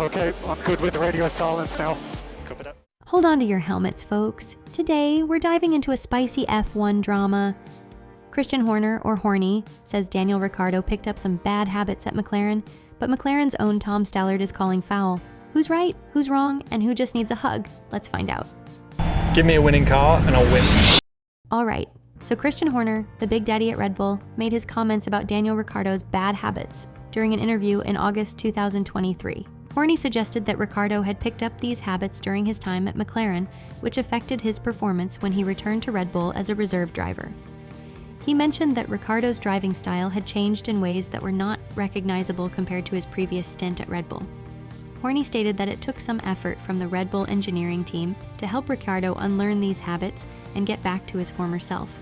Okay, I'm good with radio silence now. Copy that. Hold on to your helmets, folks. Today, we're diving into a spicy F1 drama. Christian Horner, or Horny, says Daniel Ricciardo picked up some bad habits at McLaren, but McLaren's own Tom Stallard is calling foul. Who's right, who's wrong, and who just needs a hug? Let's find out. Give me a winning car and I'll win. All right, so Christian Horner, the big daddy at Red Bull, made his comments about Daniel Ricciardo's bad habits during an interview in August 2023. Horny suggested that Ricciardo had picked up these habits during his time at McLaren, which affected his performance when he returned to Red Bull as a reserve driver. He mentioned that Ricciardo's driving style had changed in ways that were not recognizable compared to his previous stint at Red Bull. Horny stated that it took some effort from the Red Bull engineering team to help Ricciardo unlearn these habits and get back to his former self.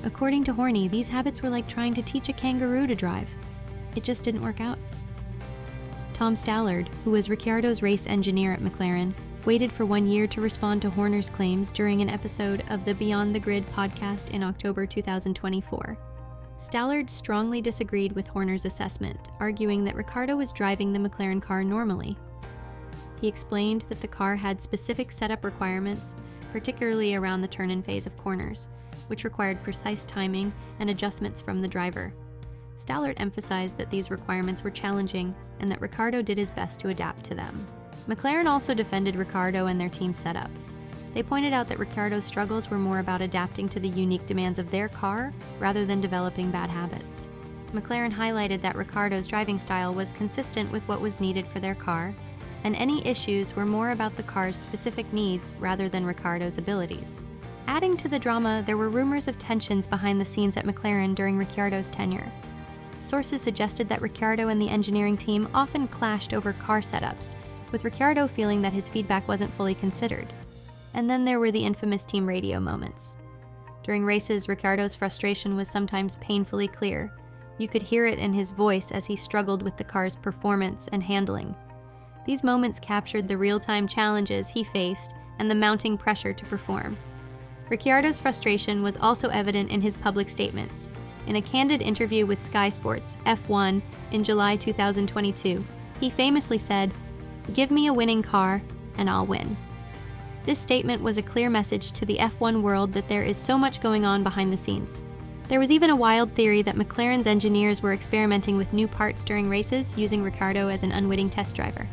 According to Horny, these habits were like trying to teach a kangaroo to drive. It just didn't work out. Tom Stallard, who was Ricciardo's race engineer at McLaren, waited for 1 year to respond to Horner's claims during an episode of the Beyond the Grid podcast in October 2024. Stallard strongly disagreed with Horner's assessment, arguing that Ricciardo was driving the McLaren car normally. He explained that the car had specific setup requirements, particularly around the turn-in phase of corners, which required precise timing and adjustments from the driver. Stallard emphasized that these requirements were challenging and that Ricciardo did his best to adapt to them. McLaren also defended Ricciardo and their team setup. They pointed out that Ricciardo's struggles were more about adapting to the unique demands of their car rather than developing bad habits. McLaren highlighted that Ricciardo's driving style was consistent with what was needed for their car, and any issues were more about the car's specific needs rather than Ricciardo's abilities. Adding to the drama, there were rumors of tensions behind the scenes at McLaren during Ricciardo's tenure. Sources suggested that Ricciardo and the engineering team often clashed over car setups, with Ricciardo feeling that his feedback wasn't fully considered. And then there were the infamous team radio moments. During races, Ricciardo's frustration was sometimes painfully clear. You could hear it in his voice as he struggled with the car's performance and handling. These moments captured the real-time challenges he faced and the mounting pressure to perform. Ricciardo's frustration was also evident in his public statements. In a candid interview with Sky Sports F1 in July 2022, he famously said, "Give me a winning car, and I'll win." This statement was a clear message to the F1 world that there is so much going on behind the scenes. There was even a wild theory that McLaren's engineers were experimenting with new parts during races using Ricciardo as an unwitting test driver.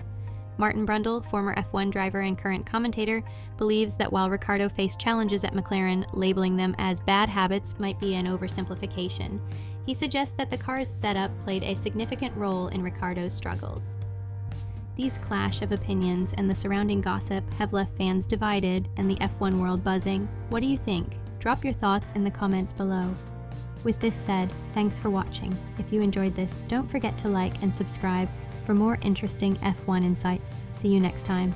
Martin Brundle, former F1 driver and current commentator, believes that while Ricciardo faced challenges at McLaren, labeling them as bad habits might be an oversimplification. He suggests that the car's setup played a significant role in Ricciardo's struggles. These clash of opinions and the surrounding gossip have left fans divided and the F1 world buzzing. What do you think? Drop your thoughts in the comments below. With this said, thanks for watching. If you enjoyed this, don't forget to like and subscribe for more interesting F1 insights. See you next time.